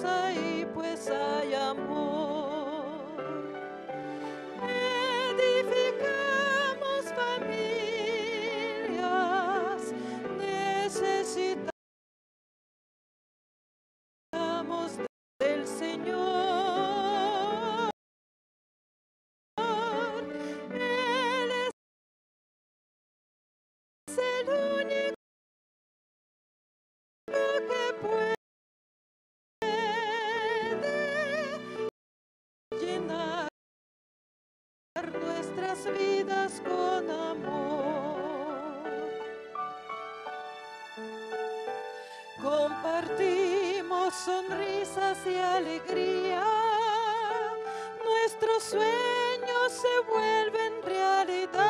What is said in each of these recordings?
ahí pues hay amor. Edificamos familias, necesitamos del Señor. Él es el único que puede llenar nuestras vidas con amor. Compartimos sonrisas y alegría, nuestros sueños se vuelven realidad,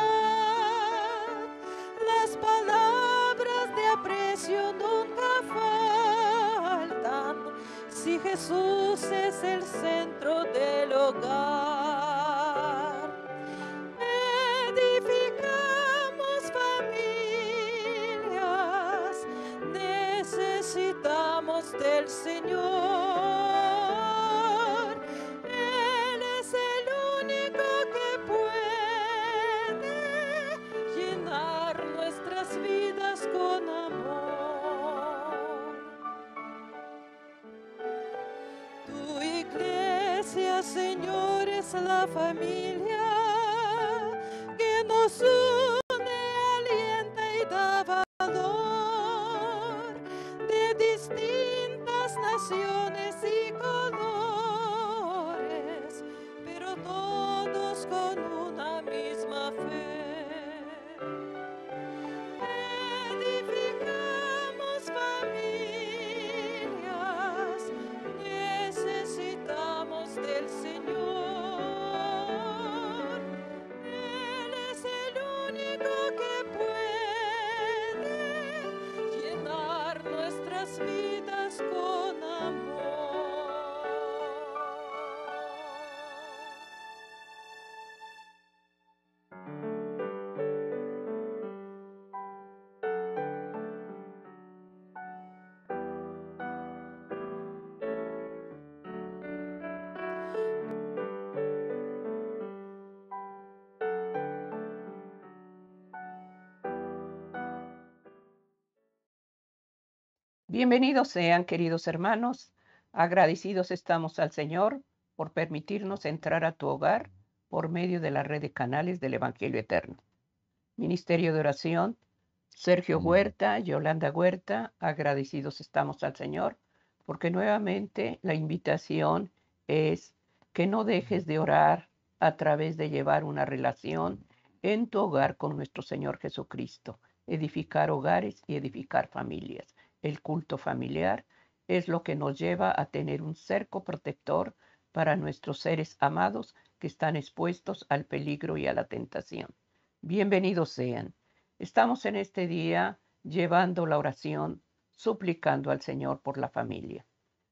las palabras de aprecio nunca faltan, si Jesús es el centro del hogar. Edificamos familias, necesitamos del Señor. Él es el único que puede llenar nuestras vidas con amor. Tu iglesia, Señor, es la familia que nos une, alienta y da valor, de distintas naciones y colores, pero todos con una misma fe. Edificamos familias, necesitamos del Señor. Él es el único que puede llenar nuestras vidas con amor. Bienvenidos sean, queridos hermanos. Agradecidos estamos al Señor por permitirnos entrar a tu hogar por medio de la red de canales del Evangelio Eterno. Ministerio de Oración, Sergio Huerta, Yolanda Huerta, agradecidos estamos al Señor porque nuevamente la invitación es que no dejes de orar a través de llevar una relación en tu hogar con nuestro Señor Jesucristo, edificar hogares y edificar familias. El culto familiar es lo que nos lleva a tener un cerco protector para nuestros seres amados que están expuestos al peligro y a la tentación. Bienvenidos sean. Estamos en este día llevando la oración, suplicando al Señor por la familia.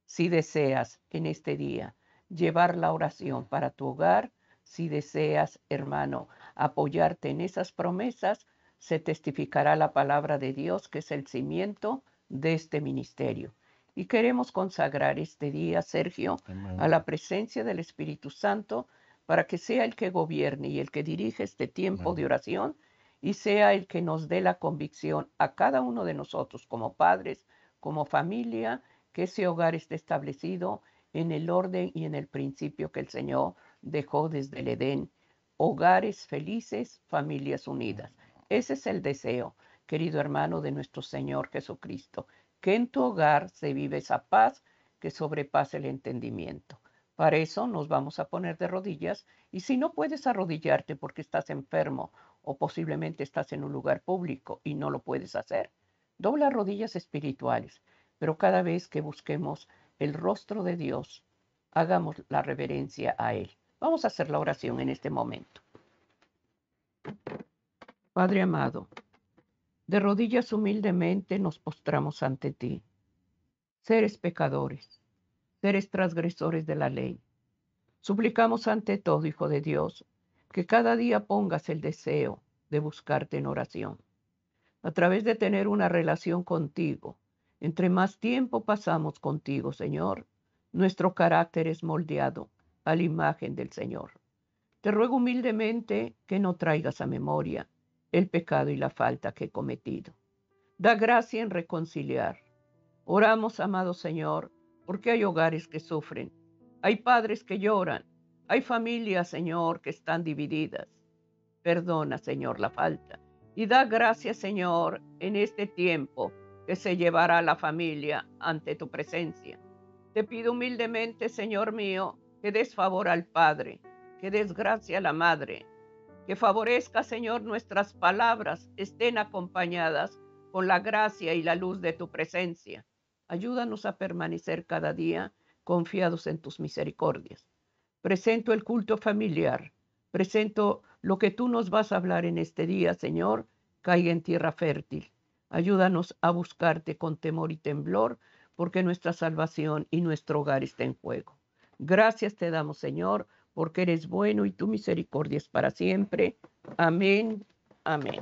Si deseas en este día llevar la oración para tu hogar, si deseas, hermano, apoyarte en esas promesas, se testificará la palabra de Dios, que es el cimiento de este ministerio. Y queremos consagrar este día, Sergio, a la presencia del Espíritu Santo para que sea el que gobierne y el que dirige este tiempo de oración y sea el que nos dé la convicción a cada uno de nosotros como padres, como familia, que ese hogar esté establecido en el orden y en el principio que el Señor dejó desde el Edén. Hogares felices, familias unidas. Ese es el deseo, querido hermano, de nuestro Señor Jesucristo, que en tu hogar se vive esa paz que sobrepasa el entendimiento. Para eso nos vamos a poner de rodillas y si no puedes arrodillarte porque estás enfermo o posiblemente estás en un lugar público y no lo puedes hacer, dobla rodillas espirituales, pero cada vez que busquemos el rostro de Dios, hagamos la reverencia a Él. Vamos a hacer la oración en este momento. Padre amado, de rodillas humildemente nos postramos ante ti, seres pecadores, seres transgresores de la ley. Suplicamos ante todo, Hijo de Dios, que cada día pongas el deseo de buscarte en oración. A través de tener una relación contigo, entre más tiempo pasamos contigo, Señor, Nuestro carácter es moldeado a la imagen del Señor. Te ruego humildemente que no traigas a memoria el pecado y la falta que he cometido. Da gracia en reconciliar. Oramos, amado Señor, porque hay hogares que sufren, hay padres que lloran, hay familias, Señor, que están divididas. Perdona, Señor, la falta y da gracias, Señor, en este tiempo que se llevará la familia ante tu presencia. Te pido humildemente, Señor mío, que des favor al Padre, que des gracia a la Madre, que favorezca, Señor, nuestras palabras estén acompañadas con la gracia y la luz de tu presencia. Ayúdanos a permanecer cada día confiados en tus misericordias. Presento el culto familiar, presento lo que tú nos vas a hablar en este día, Señor, caiga en tierra fértil. Ayúdanos a buscarte con temor y temblor, porque nuestra salvación y nuestro hogar está en juego. Gracias te damos, Señor, porque eres bueno y tu misericordia es para siempre. Amén, amén.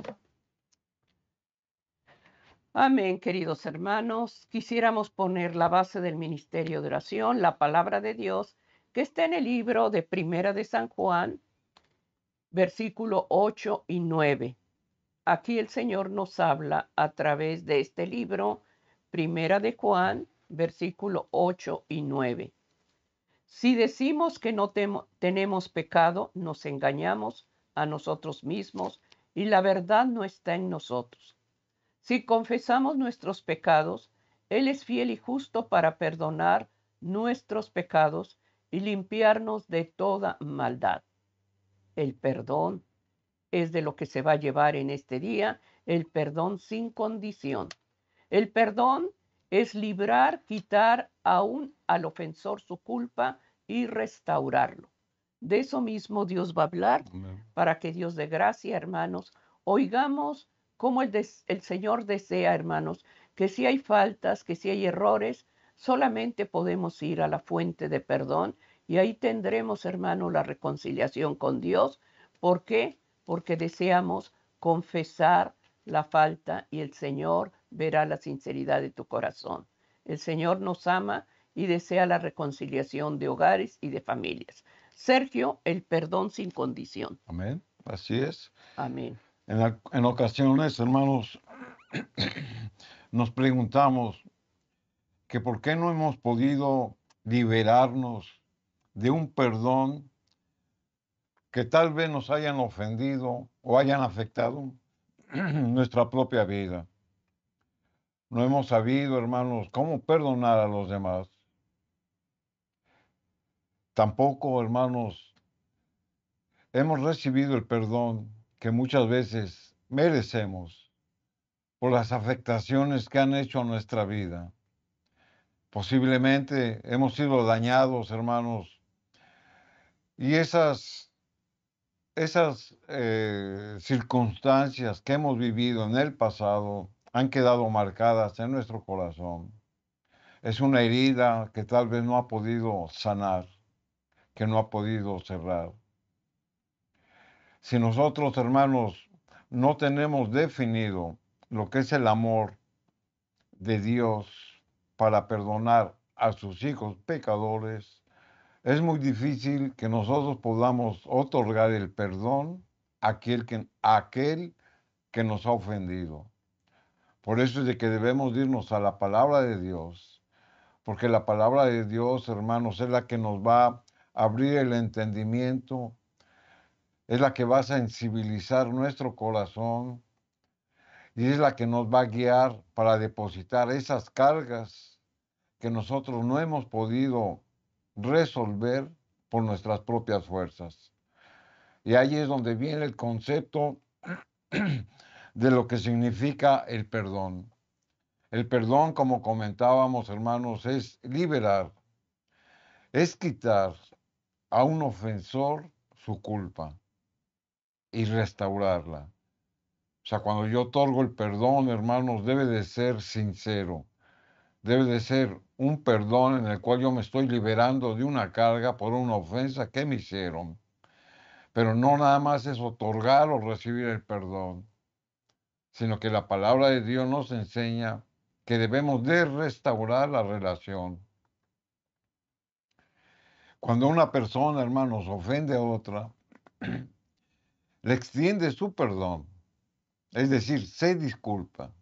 Amén, queridos hermanos. Quisiéramos poner la base del ministerio de oración, la palabra de Dios, que está en el libro de Primera de San Juan, versículo 8 y 9. Aquí el Señor nos habla a través de este libro, Primera de Juan, versículo 8 y 9. Si decimos que no tenemos pecado, nos engañamos a nosotros mismos y la verdad no está en nosotros. Si confesamos nuestros pecados, Él es fiel y justo para perdonar nuestros pecados y limpiarnos de toda maldad. El perdón es de lo que se va a llevar en este día, el perdón sin condición. El perdón es librar, quitar aún al ofensor su culpa y restaurarlo. De eso mismo Dios va a hablar. Amén. Para que Dios de gracia, hermanos, oigamos cómo el Señor desea, hermanos, que si hay faltas, que si hay errores, solamente podemos ir a la fuente de perdón y ahí tendremos, hermanos, la reconciliación con Dios. ¿Por qué? Porque deseamos confesar la falta y el Señor verá la sinceridad de tu corazón. El Señor nos ama y desea la reconciliación de hogares y de familias. Sergio, el perdón sin condición. Amén, así es. Amén. En ocasiones, hermanos, nos preguntamos que por qué no hemos podido liberarnos de un perdón que tal vez nos hayan ofendido o hayan afectado nuestra propia vida. No hemos sabido, hermanos, cómo perdonar a los demás. Tampoco, hermanos, hemos recibido el perdón que muchas veces merecemos por las afectaciones que han hecho a nuestra vida. Posiblemente hemos sido dañados, hermanos, y esas circunstancias que hemos vivido en el pasado han quedado marcadas en nuestro corazón. Es una herida que tal vez no ha podido sanar, que no ha podido cerrar. Si nosotros, hermanos, no tenemos definido lo que es el amor de Dios para perdonar a sus hijos pecadores, es muy difícil que nosotros podamos otorgar el perdón a aquel que nos ha ofendido. Por eso es de que debemos irnos a la palabra de Dios, porque la palabra de Dios, hermanos, es la que nos va a abrir el entendimiento, es la que va a sensibilizar nuestro corazón y es la que nos va a guiar para depositar esas cargas que nosotros no hemos podido resolver por nuestras propias fuerzas. Y ahí es donde viene el concepto de lo que significa el perdón. El perdón, como comentábamos, hermanos, es liberar, es quitar a un ofensor su culpa y restaurarla. O sea, cuando yo otorgo el perdón, hermanos, debe de ser sincero. Debe de ser un perdón en el cual yo me estoy liberando de una carga por una ofensa que me hicieron. Pero no nada más es otorgar o recibir el perdón, sino que la palabra de Dios nos enseña que debemos de restaurar la relación. Cuando una persona, hermanos, ofende a otra, le extiende su perdón, es decir, se disculpa.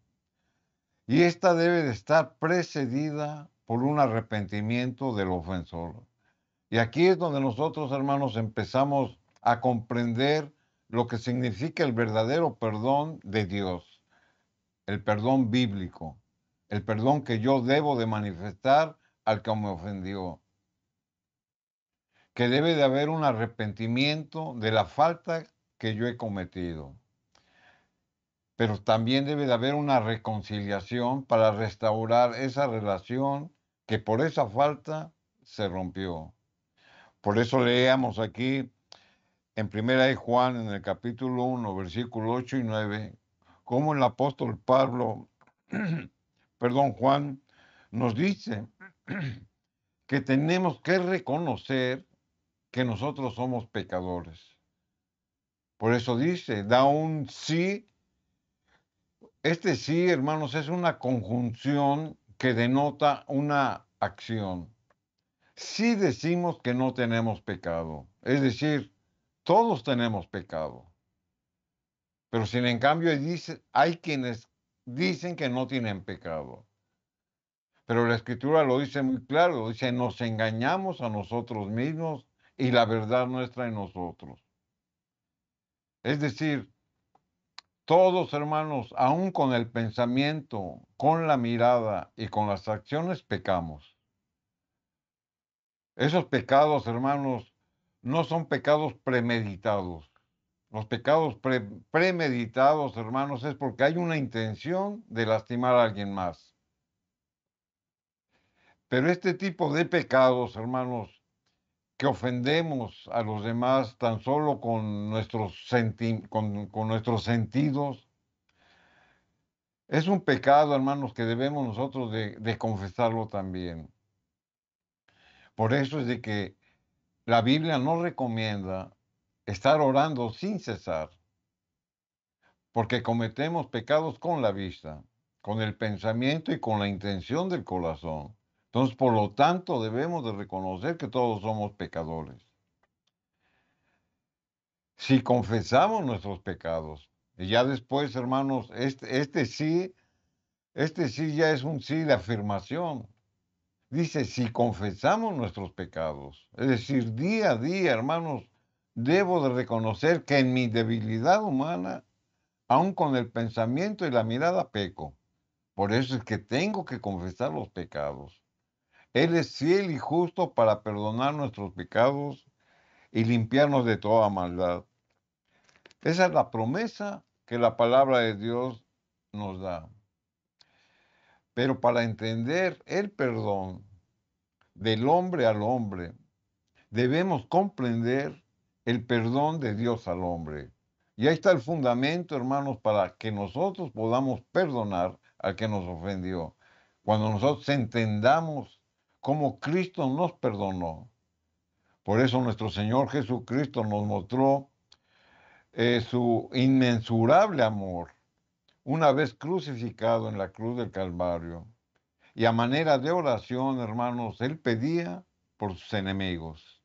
Y esta debe de estar precedida por un arrepentimiento del ofensor. Y aquí es donde nosotros, hermanos, empezamos a comprender lo que significa el verdadero perdón de Dios, el perdón bíblico, el perdón que yo debo de manifestar al que me ofendió, que debe de haber un arrepentimiento de la falta que yo he cometido, pero también debe de haber una reconciliación para restaurar esa relación que por esa falta se rompió. Por eso leemos aquí en Primera de Juan, en el capítulo 1, versículo 8 y 9, como el apóstol Pablo, perdón, Juan, nos dice que tenemos que reconocer que nosotros somos pecadores. Por eso dice, da un sí. Este sí, hermanos, es una conjunción que denota una acción. Sí decimos que no tenemos pecado, es decir, todos tenemos pecado. Pero sin en cambio dice, hay quienes dicen que no tienen pecado. Pero la escritura lo dice muy claro, dice, nos engañamos a nosotros mismos y la verdad no está en nosotros. Es decir, todos hermanos, aún con el pensamiento, con la mirada y con las acciones, pecamos. Esos pecados, hermanos, no son pecados premeditados. Los pecados premeditados, hermanos, es porque hay una intención de lastimar a alguien más. Pero este tipo de pecados, hermanos, que ofendemos a los demás tan solo con con nuestros sentidos, es un pecado, hermanos, que debemos nosotros de confesarlo también. Por eso es de que la Biblia nos recomienda estar orando sin cesar, porque cometemos pecados con la vista, con el pensamiento y con la intención del corazón. Entonces, por lo tanto, debemos de reconocer que todos somos pecadores. Si confesamos nuestros pecados, y ya después, hermanos, este sí ya es un sí de afirmación. Dice, si confesamos nuestros pecados, es decir, día a día, hermanos, debo de reconocer que en mi debilidad humana, aun con el pensamiento y la mirada, peco. Por eso es que tengo que confesar los pecados. Él es fiel y justo para perdonar nuestros pecados y limpiarnos de toda maldad. Esa es la promesa que la palabra de Dios nos da. Pero para entender el perdón del hombre al hombre, debemos comprender el perdón de Dios al hombre. Y ahí está el fundamento, hermanos, para que nosotros podamos perdonar al que nos ofendió. Cuando nosotros entendamos cómo Cristo nos perdonó. Por eso nuestro Señor Jesucristo nos mostró su inmensurable amor una vez crucificado en la cruz del Calvario. Y a manera de oración, hermanos, Él pedía por sus enemigos.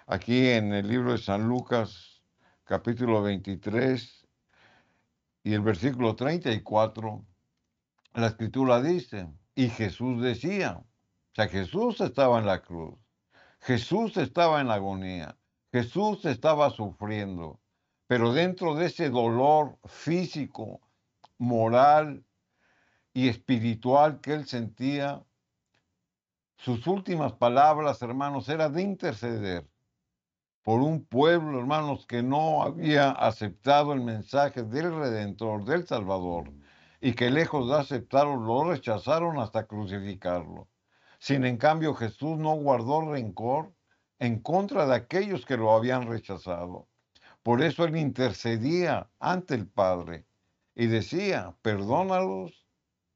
Aquí en el libro de San Lucas, capítulo 23 y el versículo 34, la escritura dice, y Jesús decía, o sea, Jesús estaba en la cruz, Jesús estaba en la agonía, Jesús estaba sufriendo, pero dentro de ese dolor físico, moral y espiritual que él sentía, sus últimas palabras, hermanos, era de interceder por un pueblo, hermanos, que no había aceptado el mensaje del Redentor, del Salvador, y que lejos de aceptarlo, lo rechazaron hasta crucificarlo. Sin en cambio, Jesús no guardó rencor en contra de aquellos que lo habían rechazado. Por eso él intercedía ante el Padre y decía, perdónalos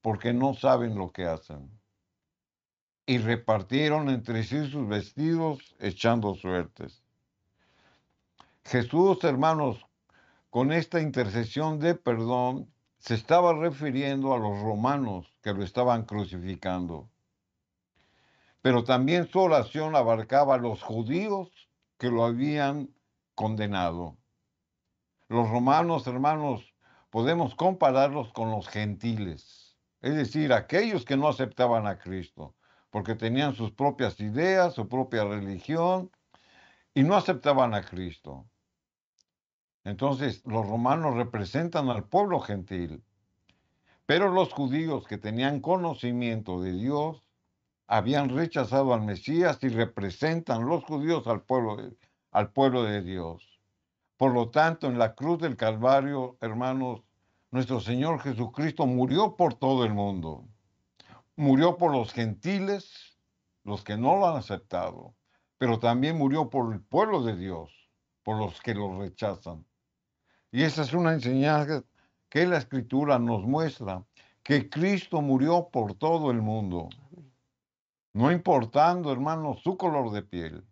porque no saben lo que hacen. Y repartieron entre sí sus vestidos echando suertes. Jesús, hermanos, con esta intercesión de perdón, se estaba refiriendo a los romanos que lo estaban crucificando. pero también su oración abarcaba a los judíos que lo habían condenado. Los romanos, hermanos, podemos compararlos con los gentiles, es decir, aquellos que no aceptaban a Cristo, porque tenían sus propias ideas, su propia religión, y no aceptaban a Cristo. Entonces, los romanos representan al pueblo gentil, pero los judíos que tenían conocimiento de Dios habían rechazado al Mesías y representan los judíos al pueblo de Dios. Por lo tanto, en la cruz del Calvario, hermanos, nuestro Señor Jesucristo murió por todo el mundo. Murió por los gentiles, los que no lo han aceptado, pero también murió por el pueblo de Dios, por los que lo rechazan. Y esa es una enseñanza que la Escritura nos muestra, que Cristo murió por todo el mundo, no importando, hermanos, su color de piel,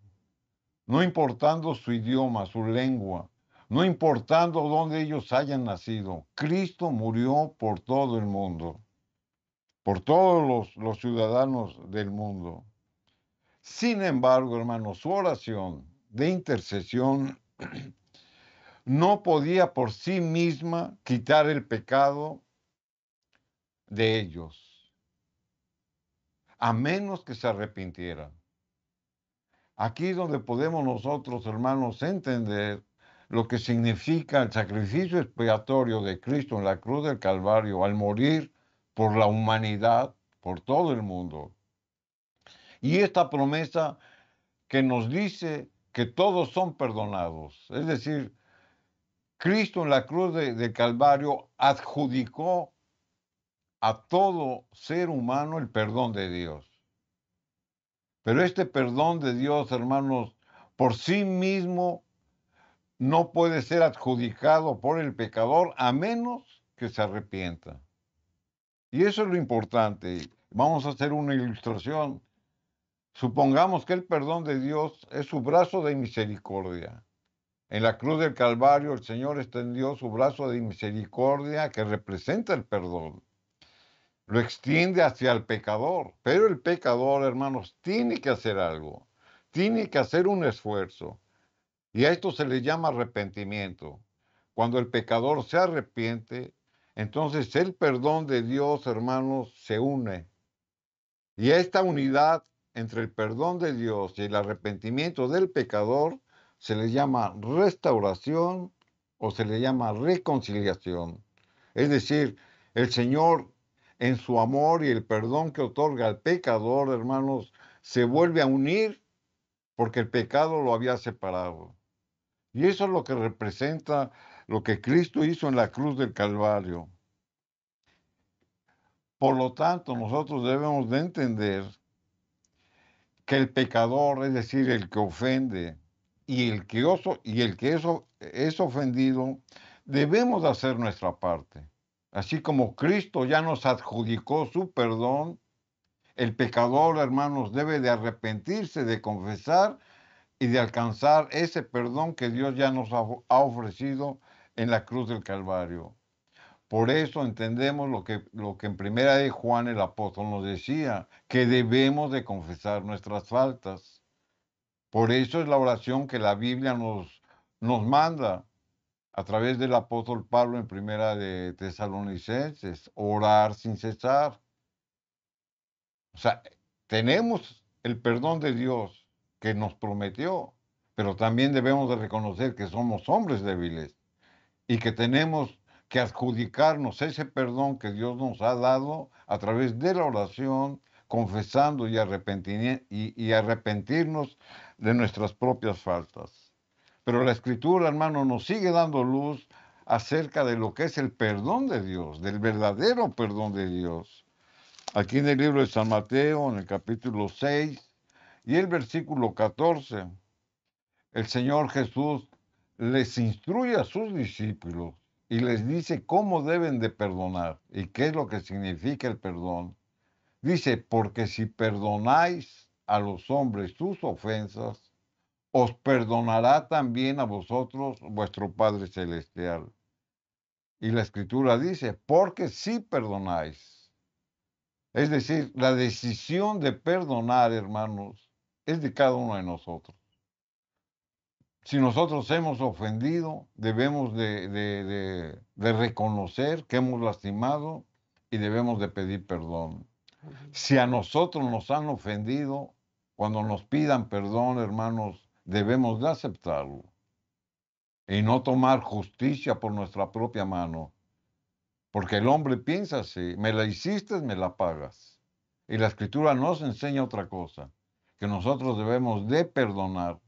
no importando su idioma, su lengua, no importando dónde ellos hayan nacido. Cristo murió por todo el mundo, por todos los ciudadanos del mundo. Sin embargo, hermanos, su oración de intercesión no podía por sí misma quitar el pecado de ellos, a menos que se arrepintieran. Aquí es donde podemos nosotros, hermanos, entender lo que significa el sacrificio expiatorio de Cristo en la cruz del Calvario al morir por la humanidad, por todo el mundo. Y esta promesa que nos dice que todos son perdonados. Es decir, Cristo en la cruz del Calvario adjudicó a todo ser humano el perdón de Dios. Pero este perdón de Dios, hermanos, por sí mismo no puede ser adjudicado por el pecador a menos que se arrepienta. Y eso es lo importante. Vamos a hacer una ilustración. Supongamos que el perdón de Dios es su brazo de misericordia. En la cruz del Calvario el Señor extendió su brazo de misericordia que representa el perdón. Lo extiende hacia el pecador, pero el pecador, hermanos, tiene que hacer algo, tiene que hacer un esfuerzo. Y a esto se le llama arrepentimiento. Cuando el pecador se arrepiente, entonces el perdón de Dios, hermanos, se une. Y a esta unidad entre el perdón de Dios y el arrepentimiento del pecador se le llama restauración o se le llama reconciliación. Es decir, el Señor en su amor y el perdón que otorga al pecador, hermanos, se vuelve a unir porque el pecado lo había separado. Y eso es lo que representa lo que Cristo hizo en la cruz del Calvario. Por lo tanto, nosotros debemos de entender que el pecador, es decir, el que ofende y el que es ofendido, debemos de hacer nuestra parte. Así como Cristo ya nos adjudicó su perdón, el pecador, hermanos, debe de arrepentirse, de confesar y de alcanzar ese perdón que Dios ya nos ha ofrecido en la cruz del Calvario. Por eso entendemos lo que en primera de Juan el apóstol nos decía, que debemos de confesar nuestras faltas. Por eso es la oración que la Biblia nos manda a través del apóstol Pablo en primera de Tesalonicenses, orar sin cesar. O sea, tenemos el perdón de Dios que nos prometió, pero también debemos de reconocer que somos hombres débiles y que tenemos que adjudicarnos ese perdón que Dios nos ha dado a través de la oración, confesando y arrepentirnos de nuestras propias faltas. Pero la Escritura, hermano, nos sigue dando luz acerca de lo que es el perdón de Dios, del verdadero perdón de Dios. Aquí en el libro de San Mateo, en el capítulo 6 y el versículo 14, el Señor Jesús les instruye a sus discípulos y les dice cómo deben de perdonar y qué es lo que significa el perdón. Dice, porque si perdonáis a los hombres sus ofensas, os perdonará también a vosotros vuestro Padre Celestial. Y la Escritura dice, porque si perdonáis. Es decir, la decisión de perdonar, hermanos, es de cada uno de nosotros. Si nosotros hemos ofendido, debemos de reconocer que hemos lastimado y debemos de pedir perdón. Si a nosotros nos han ofendido, cuando nos pidan perdón, hermanos, debemos de aceptarlo y no tomar justicia por nuestra propia mano. Porque el hombre piensa así, me la hiciste, me la pagas. Y la Escritura nos enseña otra cosa, que nosotros debemos de perdonar,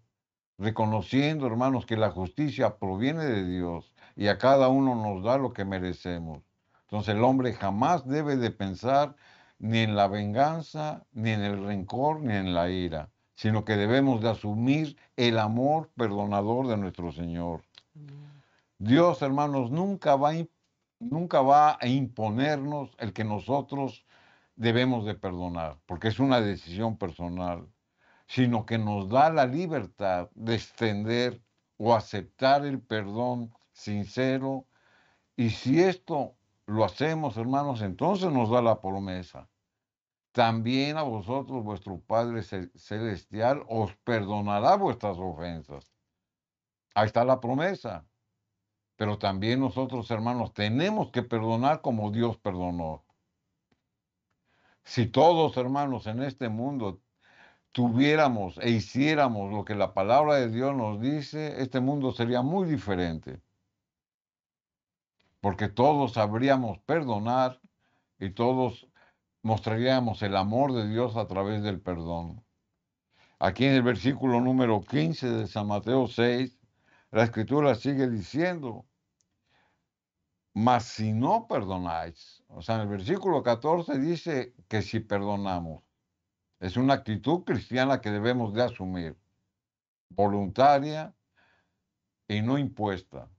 reconociendo, hermanos, que la justicia proviene de Dios y a cada uno nos da lo que merecemos. Entonces el hombre jamás debe de pensar ni en la venganza, ni en el rencor, ni en la ira, sino que debemos de asumir el amor perdonador de nuestro Señor. Dios, hermanos, nunca va a imponernos el que nosotros debemos de perdonar, porque es una decisión personal, sino que nos da la libertad de extender o aceptar el perdón sincero. Y si esto lo hacemos, hermanos, entonces nos da la promesa. También a vosotros, vuestro Padre Celestial, os perdonará vuestras ofensas. Ahí está la promesa. Pero también nosotros, hermanos, tenemos que perdonar como Dios perdonó. Si todos, hermanos, en este mundo tuviéramos e hiciéramos lo que la palabra de Dios nos dice, este mundo sería muy diferente. Porque todos sabríamos perdonar y todos mostraríamos el amor de Dios a través del perdón. Aquí en el versículo número 15 de San Mateo 6, la Escritura sigue diciendo, mas si no perdonáis, o sea, en el versículo 14 dice que si perdonamos, es una actitud cristiana que debemos de asumir, voluntaria y no impuesta.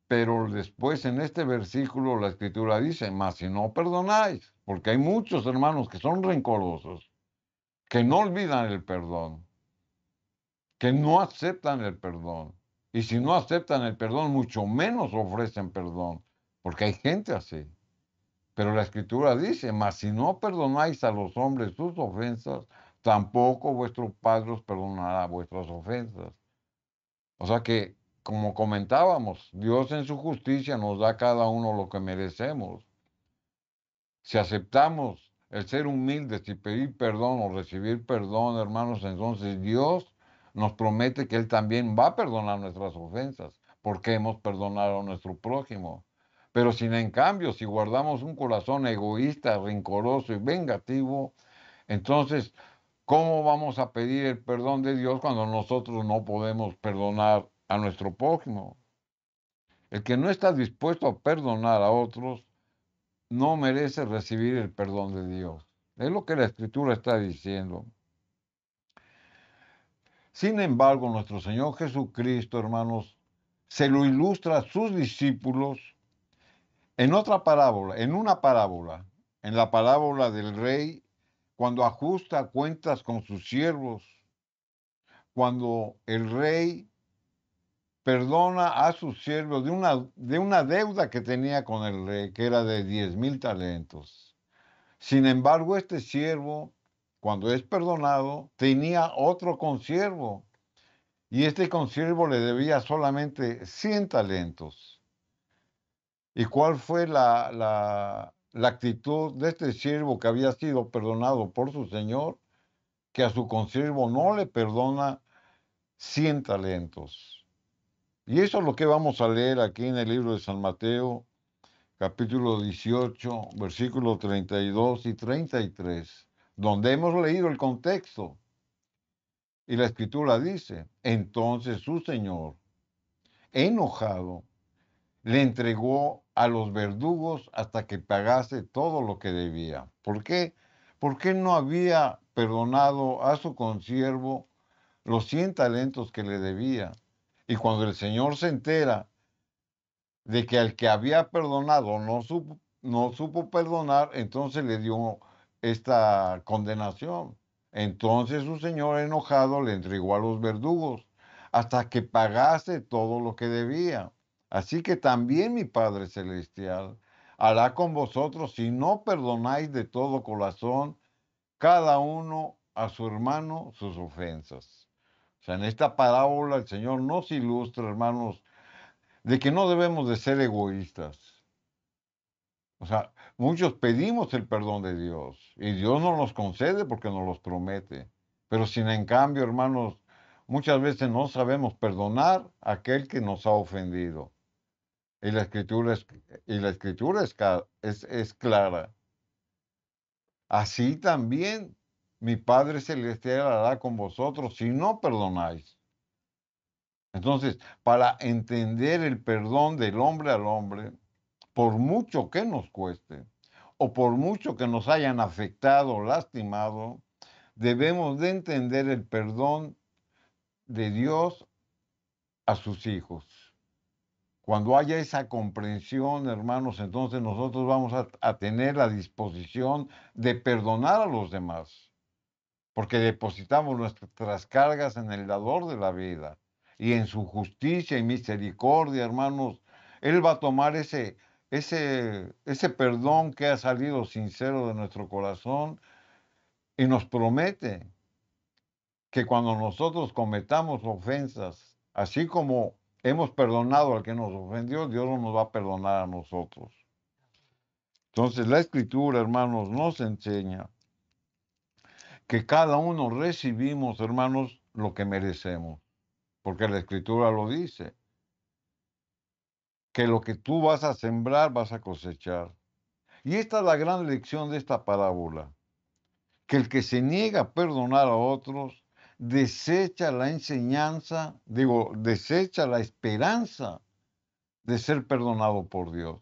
Pero después en este versículo la Escritura dice, mas si no perdonáis, porque hay muchos hermanos que son rencorosos, que no olvidan el perdón, que no aceptan el perdón. Y si no aceptan el perdón, mucho menos ofrecen perdón, porque hay gente así. Pero la Escritura dice, mas si no perdonáis a los hombres sus ofensas, tampoco vuestro Padre os perdonará vuestras ofensas. O sea que, como comentábamos, Dios en su justicia nos da a cada uno lo que merecemos. Si aceptamos el ser humildes y pedir perdón o recibir perdón, hermanos, entonces Dios nos promete que Él también va a perdonar nuestras ofensas, porque hemos perdonado a nuestro prójimo. Pero si en cambio, si guardamos un corazón egoísta, rencoroso y vengativo, entonces, ¿cómo vamos a pedir el perdón de Dios cuando nosotros no podemos perdonar a nuestro prójimo? El que no está dispuesto a perdonar a otros no merece recibir el perdón de Dios. Es lo que la Escritura está diciendo. Sin embargo, nuestro Señor Jesucristo, hermanos, se lo ilustra a sus discípulos en otra parábola, en la parábola del rey, cuando ajusta cuentas con sus siervos, cuando el rey perdona a sus siervos de una deuda que tenía con el rey, que era de 10,000 talentos. Sin embargo, este siervo, cuando es perdonado, tenía otro consiervo, y este consiervo le debía solamente 100 talentos. ¿Y cuál fue la actitud de este siervo que había sido perdonado por su señor? Que a su consiervo no le perdona 100 talentos. Y eso es lo que vamos a leer aquí en el libro de San Mateo, capítulo 18, versículos 32 y 33, donde hemos leído el contexto. Y la Escritura dice, entonces su señor, enojado, le entregó a los verdugos hasta que pagase todo lo que debía. ¿Por qué? Porque no había perdonado a su consiervo los 100 talentos que le debía. Y cuando el Señor se entera de que al que había perdonado no supo perdonar, entonces le dio esta condenación. Entonces su señor enojado le entregó a los verdugos hasta que pagase todo lo que debía. Así que también mi Padre Celestial hará con vosotros si no perdonáis de todo corazón cada uno a su hermano sus ofensas. O sea, en esta parábola el Señor nos ilustra, hermanos, de que no debemos de ser egoístas. O sea, muchos pedimos el perdón de Dios y Dios nos los concede porque nos los promete. Pero sin en cambio, hermanos, muchas veces no sabemos perdonar a aquel que nos ha ofendido. Y la escritura es clara. Así también mi Padre Celestial hará con vosotros si no perdonáis. Entonces, para entender el perdón del hombre al hombre, por mucho que nos cueste o por mucho que nos hayan afectado o lastimado, debemos de entender el perdón de Dios a sus hijos. Cuando haya esa comprensión, hermanos, entonces nosotros vamos a tener la disposición de perdonar a los demás, porque depositamos nuestras cargas en el dador de la vida y en su justicia y misericordia, hermanos. Él va a tomar ese perdón que ha salido sincero de nuestro corazón y nos promete que cuando nosotros cometamos ofensas, así como hemos perdonado al que nos ofendió, Dios no nos va a perdonar a nosotros. Entonces la Escritura, hermanos, nos enseña que cada uno recibimos, hermanos, lo que merecemos, porque la Escritura lo dice, que lo que tú vas a sembrar vas a cosechar. Y esta es la gran lección de esta parábola, que el que se niega a perdonar a otros, desecha la enseñanza, desecha la esperanza de ser perdonado por Dios.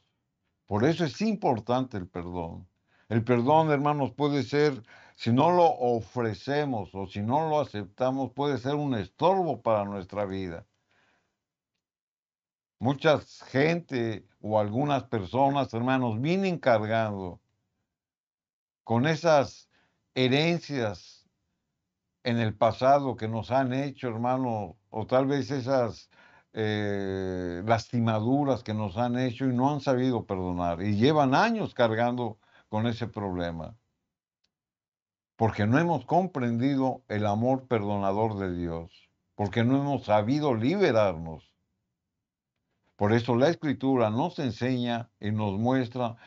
Por eso es importante el perdón. El perdón, hermanos, puede ser, si no lo ofrecemos o si no lo aceptamos, puede ser un estorbo para nuestra vida. Mucha gente o algunas personas, hermanos, vienen cargando con esas herencias en el pasado que nos han hecho, hermano, o tal vez esas lastimaduras que nos han hecho y no han sabido perdonar y llevan años cargando con ese problema, porque no hemos comprendido el amor perdonador de Dios, porque no hemos sabido liberarnos. Por eso la Escritura nos enseña y nos muestra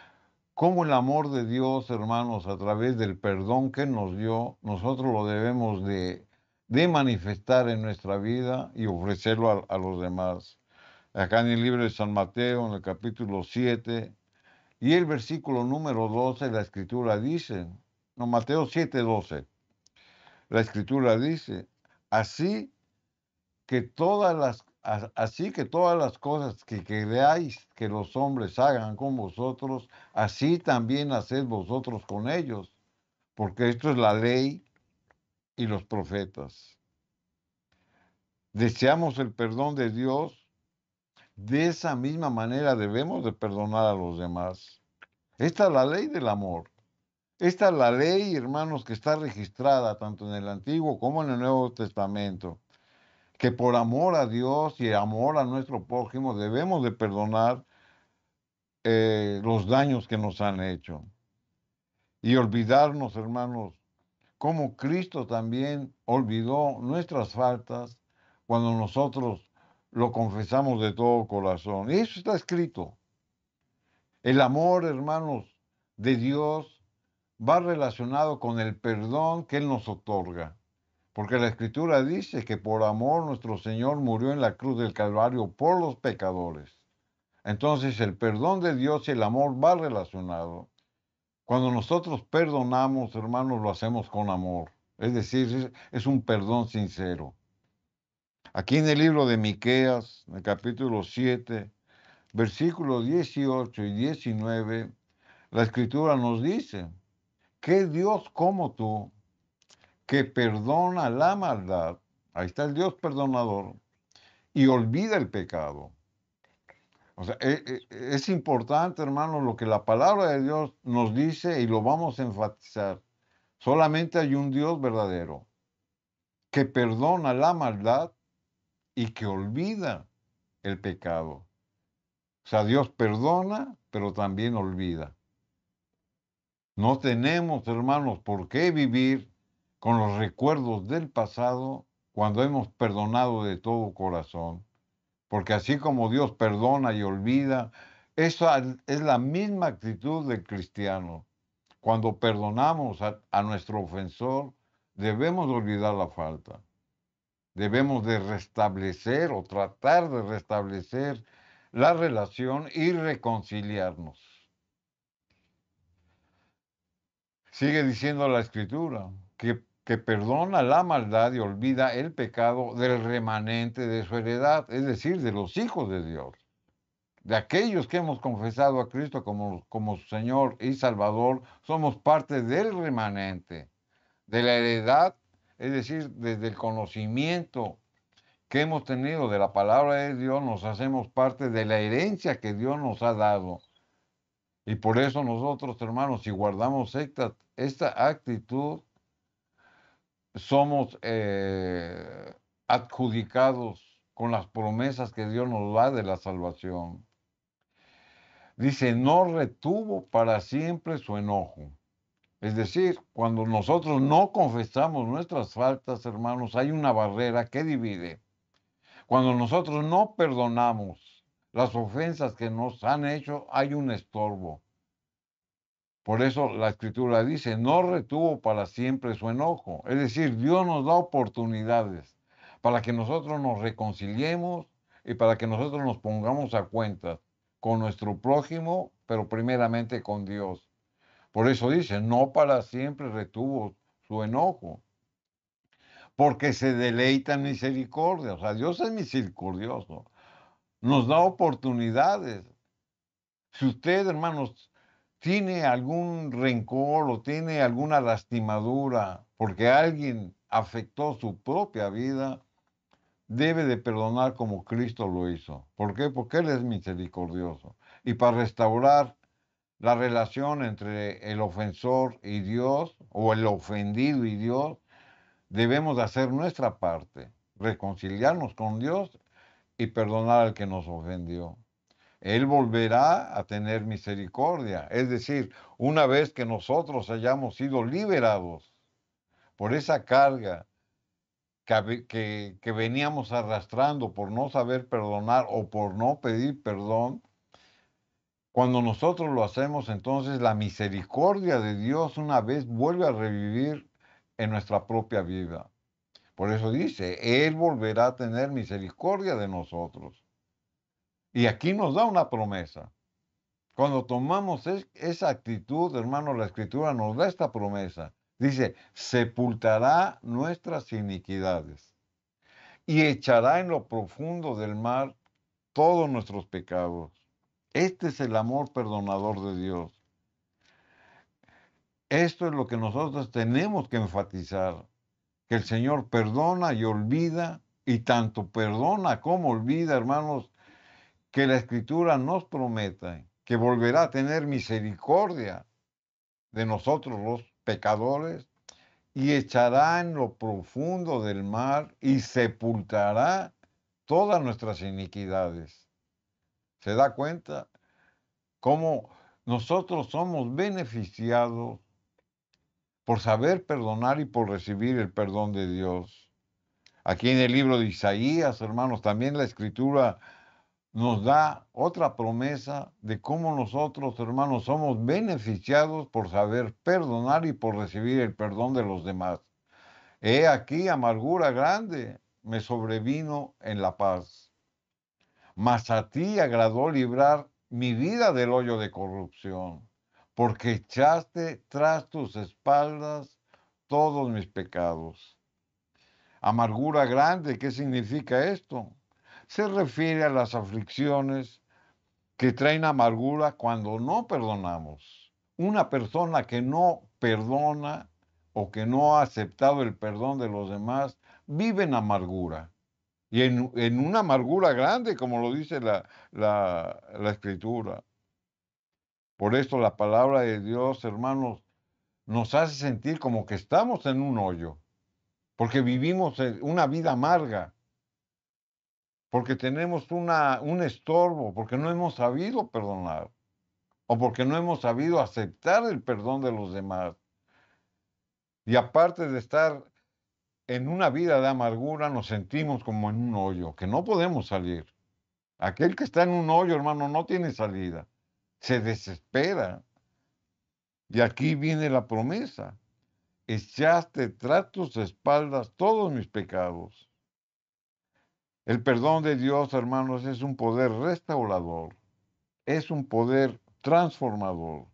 cómo el amor de Dios, hermanos, a través del perdón que nos dio, nosotros lo debemos de manifestar en nuestra vida y ofrecerlo a los demás. Acá en el libro de San Mateo, en el capítulo 7, y el versículo número 12, la Escritura dice, no, Mateo 7:12, la Escritura dice, así que todas las cosas que queráis que los hombres hagan con vosotros, así también haced vosotros con ellos, porque esto es la ley y los profetas. Deseamos el perdón de Dios, de esa misma manera debemos de perdonar a los demás. Esta es la ley del amor. Esta es la ley, hermanos, que está registrada tanto en el Antiguo como en el Nuevo Testamento, que por amor a Dios y amor a nuestro prójimo debemos de perdonar los daños que nos han hecho. Y olvidarnos, hermanos, cómo Cristo también olvidó nuestras faltas cuando nosotros lo confesamos de todo corazón. Y eso está escrito. El amor, hermanos, de Dios va relacionado con el perdón que Él nos otorga. Porque la Escritura dice que por amor nuestro Señor murió en la cruz del Calvario por los pecadores. Entonces el perdón de Dios y el amor va relacionado. Cuando nosotros perdonamos, hermanos, lo hacemos con amor. Es decir, es un perdón sincero. Aquí en el libro de Miqueas, en el capítulo 7, versículos 18 y 19, la Escritura nos dice, ¿qué Dios como tú, que perdona la maldad? Ahí está el Dios perdonador, y olvida el pecado. O sea, es importante, hermanos, lo que la palabra de Dios nos dice y lo vamos a enfatizar. Solamente hay un Dios verdadero que perdona la maldad y que olvida el pecado. O sea, Dios perdona, pero también olvida. No tenemos, hermanos, por qué vivir con los recuerdos del pasado cuando hemos perdonado de todo corazón. Porque así como Dios perdona y olvida, esa es la misma actitud del cristiano. Cuando perdonamos a nuestro ofensor, debemos de olvidar la falta. Debemos de restablecer o tratar de restablecer la relación y reconciliarnos. Sigue diciendo la Escritura que perdona la maldad y olvida el pecado del remanente de su heredad, es decir, de los hijos de Dios, de aquellos que hemos confesado a Cristo como su Señor y Salvador, somos parte del remanente, de la heredad, es decir, desde el conocimiento que hemos tenido de la palabra de Dios, nos hacemos parte de la herencia que Dios nos ha dado. Y por eso nosotros, hermanos, si guardamos esta actitud, somos adjudicados con las promesas que Dios nos da de la salvación. Dice, no retuvo para siempre su enojo. Es decir, cuando nosotros no confesamos nuestras faltas, hermanos, hay una barrera que divide. Cuando nosotros no perdonamos las ofensas que nos han hecho, hay un estorbo. Por eso la Escritura dice, no retuvo para siempre su enojo. Es decir, Dios nos da oportunidades para que nosotros nos reconciliemos y para que nosotros nos pongamos a cuentas con nuestro prójimo, pero primeramente con Dios. Por eso dice, no para siempre retuvo su enojo, porque se deleita en misericordia. O sea, Dios es misericordioso, nos da oportunidades. Si usted, hermanos, tiene algún rencor o tiene alguna lastimadura porque alguien afectó su propia vida, debe de perdonar como Cristo lo hizo. ¿Por qué? Porque Él es misericordioso. Y para restaurar la relación entre el ofensor y Dios, o el ofendido y Dios, debemos de hacer nuestra parte, reconciliarnos con Dios y perdonar al que nos ofendió. Él volverá a tener misericordia. Es decir, una vez que nosotros hayamos sido liberados por esa carga que veníamos arrastrando por no saber perdonar o por no pedir perdón, cuando nosotros lo hacemos, entonces la misericordia de Dios una vez vuelve a revivir en nuestra propia vida. Por eso dice, Él volverá a tener misericordia de nosotros. Y aquí nos da una promesa. Cuando tomamos esa actitud, hermano, la Escritura nos da esta promesa. Dice, sepultará nuestras iniquidades y echará en lo profundo del mar todos nuestros pecados. Este es el amor perdonador de Dios. Esto es lo que nosotros tenemos que enfatizar, que el Señor perdona y olvida, y tanto perdona como olvida, hermanos, que la Escritura nos promete que volverá a tener misericordia de nosotros los pecadores y echará en lo profundo del mar y sepultará todas nuestras iniquidades. ¿Se da cuenta cómo nosotros somos beneficiados por saber perdonar y por recibir el perdón de Dios? Aquí en el libro de Isaías, hermanos, también la Escritura nos da otra promesa de cómo nosotros, hermanos, somos beneficiados por saber perdonar y por recibir el perdón de los demás. He aquí amargura grande me sobrevino en la paz, mas a ti agradó librar mi vida del hoyo de corrupción, porque echaste tras tus espaldas todos mis pecados. Amargura grande, ¿qué significa esto? Se refiere a las aflicciones que traen amargura cuando no perdonamos. Una persona que no perdona o que no ha aceptado el perdón de los demás vive en amargura. Y en una amargura grande, como lo dice la Escritura. Por esto la palabra de Dios, hermanos, nos hace sentir como que estamos en un hoyo, porque vivimos una vida amarga. porque tenemos un estorbo, porque no hemos sabido perdonar o porque no hemos sabido aceptar el perdón de los demás. Y aparte de estar en una vida de amargura, nos sentimos como en un hoyo, que no podemos salir. Aquel que está en un hoyo, hermano, no tiene salida. Se desespera. Y aquí viene la promesa. Echaste tras tus espaldas todos mis pecados. El perdón de Dios, hermanos, es un poder restaurador. Es un poder transformador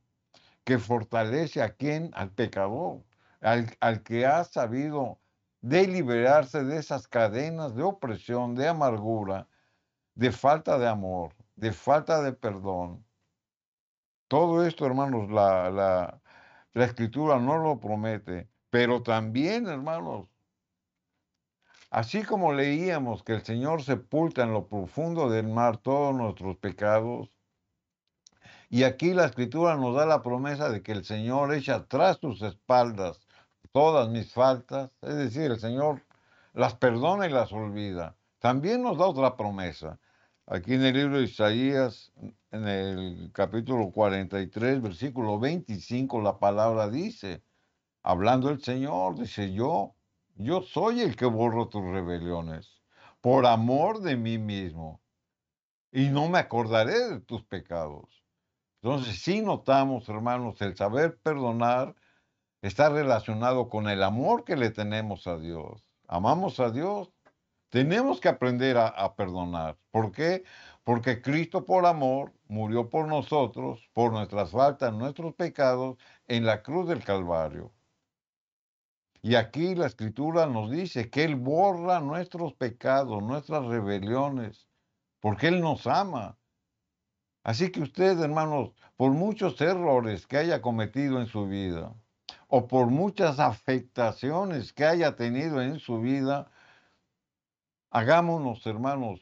que fortalece a quien, al pecador, al que ha sabido deliberarse de esas cadenas de opresión, de amargura, de falta de amor, de falta de perdón. Todo esto, hermanos, la Escritura no lo promete, pero también, hermanos, así como leíamos que el Señor sepulta en lo profundo del mar todos nuestros pecados, y aquí la Escritura nos da la promesa de que el Señor echa tras sus espaldas todas mis faltas, es decir, el Señor las perdona y las olvida. También nos da otra promesa. Aquí en el libro de Isaías, en el capítulo 43, versículo 25, la palabra dice, hablando el Señor, dice, yo soy el que borro tus rebeliones, por amor de mí mismo, y no me acordaré de tus pecados. Entonces, sí notamos, hermanos, el saber perdonar está relacionado con el amor que le tenemos a Dios. Amamos a Dios, tenemos que aprender a perdonar. ¿Por qué? Porque Cristo por amor murió por nosotros, por nuestras faltas, nuestros pecados, en la cruz del Calvario. Y aquí la Escritura nos dice que Él borra nuestros pecados, nuestras rebeliones, porque Él nos ama. Así que usted, hermanos, por muchos errores que haya cometido en su vida, o por muchas afectaciones que haya tenido en su vida, hagámonos, hermanos,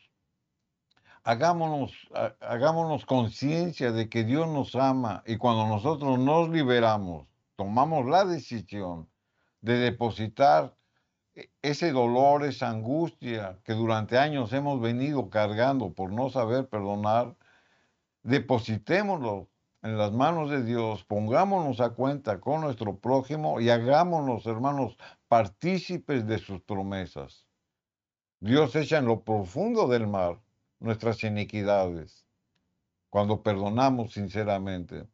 hagámonos conciencia de que Dios nos ama y cuando nosotros nos liberamos, tomamos la decisión de depositar ese dolor, esa angustia que durante años hemos venido cargando por no saber perdonar, depositémoslo en las manos de Dios, pongámonos a cuenta con nuestro prójimo y hagámonos, hermanos, partícipes de sus promesas. Dios echa en lo profundo del mar nuestras iniquidades cuando perdonamos sinceramente.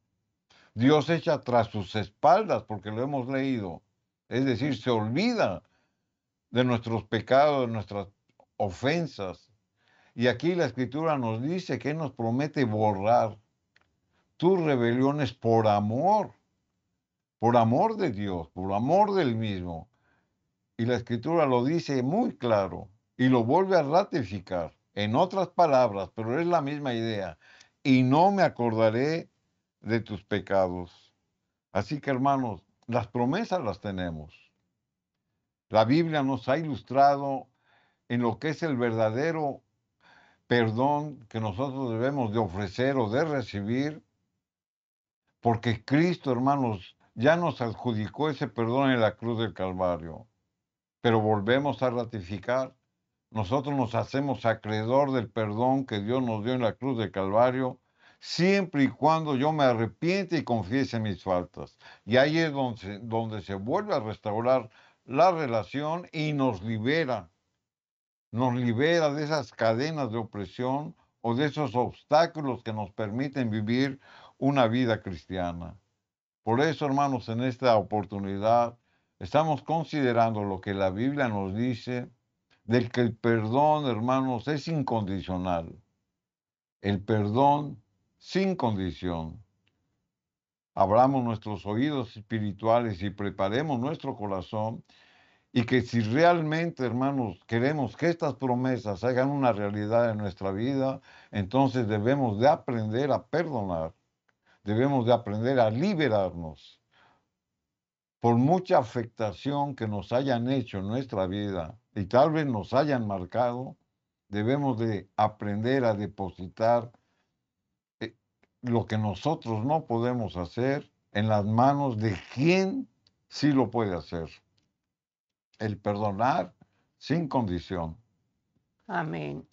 Dios echa tras sus espaldas, porque lo hemos leído, es decir, se olvida de nuestros pecados, de nuestras ofensas. Y aquí la Escritura nos dice que nos promete borrar tus rebeliones por amor de Dios, por amor del mismo. Y la Escritura lo dice muy claro y lo vuelve a ratificar en otras palabras, pero es la misma idea. Y no me acordaré de tus pecados. Así que hermanos, las promesas las tenemos. La Biblia nos ha ilustrado en lo que es el verdadero perdón que nosotros debemos de ofrecer o de recibir, porque Cristo, hermanos, ya nos adjudicó ese perdón en la cruz del Calvario. Pero volvemos a ratificar, nosotros nos hacemos acreedor del perdón que Dios nos dio en la cruz del Calvario, siempre y cuando yo me arrepiente y confiese mis faltas. Y ahí es donde se vuelve a restaurar la relación y nos libera de esas cadenas de opresión o de esos obstáculos que nos permiten vivir una vida cristiana. Por eso, hermanos, en esta oportunidad estamos considerando lo que la Biblia nos dice de que el perdón, hermanos, es incondicional. El perdón sin condición. Abramos nuestros oídos espirituales y preparemos nuestro corazón y que si realmente, hermanos, queremos que estas promesas hagan una realidad en nuestra vida, entonces debemos de aprender a perdonar, debemos de aprender a liberarnos por mucha afectación que nos hayan hecho en nuestra vida y tal vez nos hayan marcado, debemos de aprender a depositar eh, lo que nosotros no podemos hacer en las manos de quien sí lo puede hacer. El perdonar sin condición. Amén.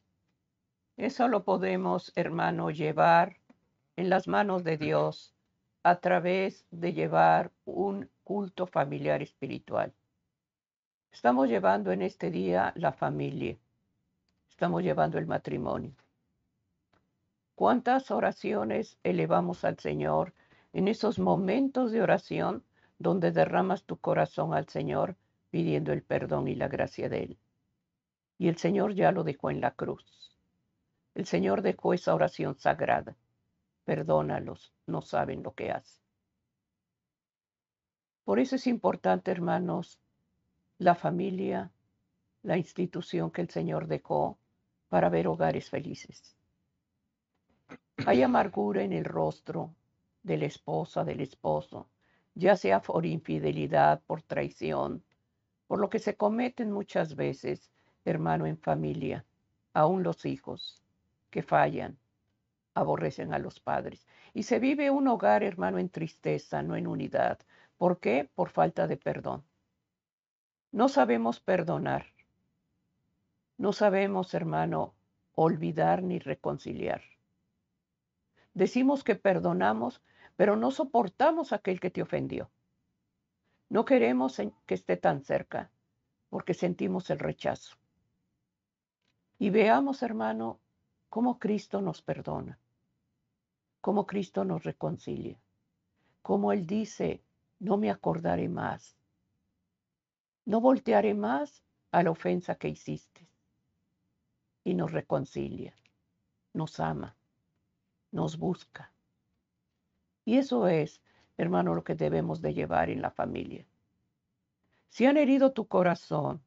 Eso lo podemos, hermano, llevar en las manos de Dios a través de llevar un culto familiar espiritual. Estamos llevando en este día la familia, estamos llevando el matrimonio. ¿Cuántas oraciones elevamos al Señor en esos momentos de oración donde derramas tu corazón al Señor pidiendo el perdón y la gracia de Él? Y el Señor ya lo dejó en la cruz. El Señor dejó esa oración sagrada. Perdónalos, no saben lo que hacen. Por eso es importante, hermanos, la familia, la institución que el Señor dejó para ver hogares felices. Hay amargura en el rostro de la esposa, del esposo, ya sea por infidelidad, por traición, por lo que se cometen muchas veces, hermano, en familia, aún los hijos que fallan, aborrecen a los padres. Y se vive un hogar, hermano, en tristeza, no en unidad. ¿Por qué? Por falta de perdón. No sabemos perdonar. No sabemos, hermano, olvidar ni reconciliar. Decimos que perdonamos, pero no soportamos a aquel que te ofendió. No queremos que esté tan cerca porque sentimos el rechazo. Y veamos, hermano, cómo Cristo nos perdona, cómo Cristo nos reconcilia, cómo Él dice, no me acordaré más, no voltearé más a la ofensa que hiciste. Y nos reconcilia, nos ama, nos busca. Y eso es, hermano, lo que debemos de llevar en la familia. Si han herido tu corazón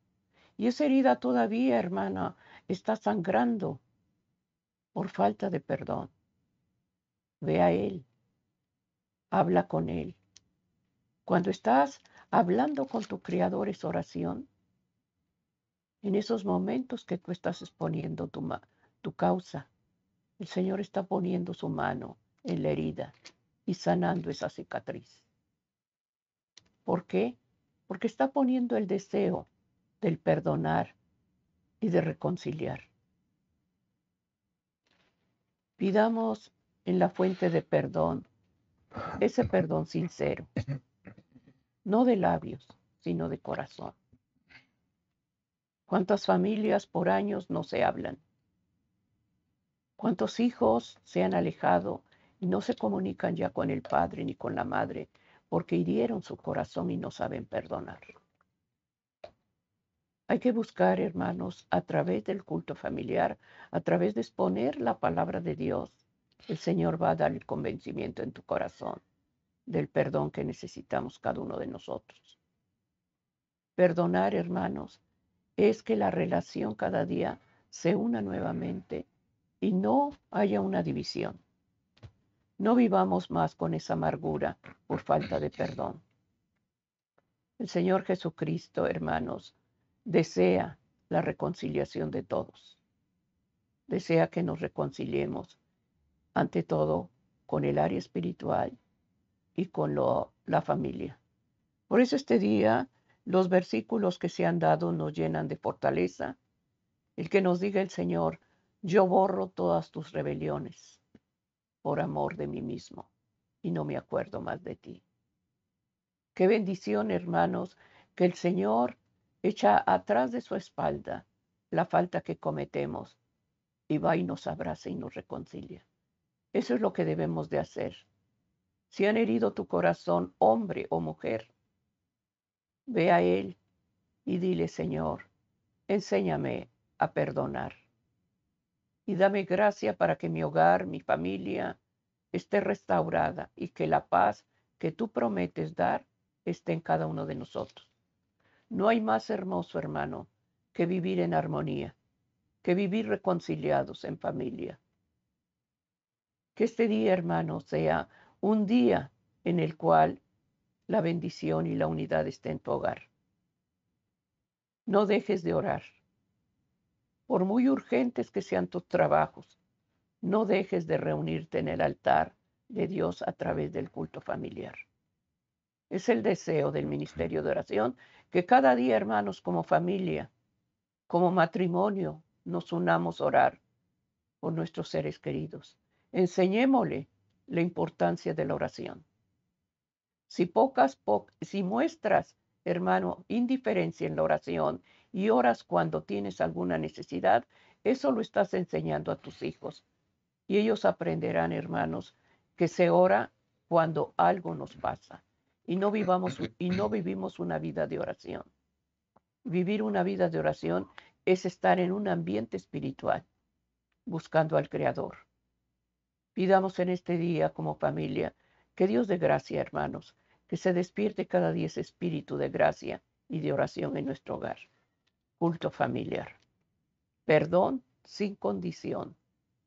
y esa herida todavía, hermana, está sangrando por falta de perdón, ve a Él, habla con Él. Cuando estás hablando con tu Creador es oración, en esos momentos que tú estás exponiendo tu causa, el Señor está poniendo su mano en la herida y sanando esa cicatriz. ¿Por qué? Porque está poniendo el deseo del perdonar y de reconciliar. Pidamos en la fuente de perdón ese perdón sincero, no de labios, sino de corazón. ¿Cuántas familias por años no se hablan? ¿Cuántos hijos se han alejado y no se comunican ya con el padre ni con la madre porque hirieron su corazón y no saben perdonar? Hay que buscar, hermanos, a través del culto familiar, a través de exponer la palabra de Dios. El Señor va a dar el convencimiento en tu corazón del perdón que necesitamos cada uno de nosotros. Perdonar, hermanos, es que la relación cada día se una nuevamente y no haya una división. No vivamos más con esa amargura por falta de perdón. El Señor Jesucristo, hermanos, desea la reconciliación de todos. Desea que nos reconciliemos, ante todo, con el área espiritual y con la familia. Por eso este día, los versículos que se han dado nos llenan de fortaleza. El que nos diga el Señor, yo borro todas tus rebeliones por amor de mí mismo y no me acuerdo más de ti. Qué bendición, hermanos, que el Señor echa atrás de su espalda la falta que cometemos y va y nos abraza y nos reconcilia. Eso es lo que debemos de hacer. Si han herido tu corazón, hombre o mujer, ve a Él y dile, Señor, enséñame a perdonar. Y dame gracia para que mi hogar, mi familia, esté restaurada y que la paz que tú prometes dar esté en cada uno de nosotros. No hay más hermoso, hermano, que vivir en armonía, que vivir reconciliados en familia. Que este día, hermano, sea un día en el cual la bendición y la unidad esté en tu hogar. No dejes de orar. Por muy urgentes que sean tus trabajos, no dejes de reunirte en el altar de Dios a través del culto familiar. Es el deseo del ministerio de oración que cada día, hermanos, como familia, como matrimonio, nos unamos a orar por nuestros seres queridos. Enseñémosle la importancia de la oración. Si muestras, hermano, indiferencia en la oración y oras cuando tienes alguna necesidad, eso lo estás enseñando a tus hijos. Y ellos aprenderán, hermanos, que se ora cuando algo nos pasa y no vivimos una vida de oración. Vivir una vida de oración es estar en un ambiente espiritual, buscando al Creador. Pidamos en este día como familia que Dios de gracia, hermanos, que se despierte cada día ese espíritu de gracia y de oración en nuestro hogar. Culto familiar. Perdón sin condición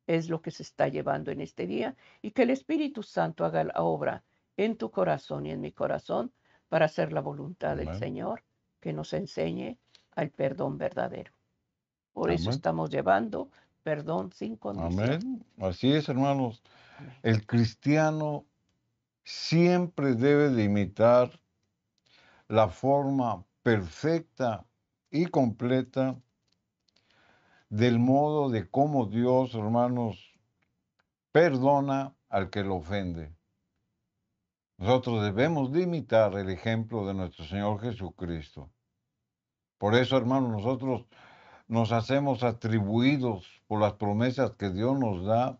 es lo que se está llevando en este día y que el Espíritu Santo haga la obra en tu corazón y en mi corazón para hacer la voluntad del Amén. Señor, que nos enseñe al perdón verdadero. Por eso Amén. estamos llevando perdón sin condición. Amén. Así es, hermanos. Amén. El cristiano siempre debe de imitar la forma perfecta y completa del modo de cómo Dios, hermanos, perdona al que lo ofende. Nosotros debemos de imitar el ejemplo de nuestro Señor Jesucristo. Por eso, hermanos, nosotros nos hacemos atribuidos por las promesas que Dios nos da,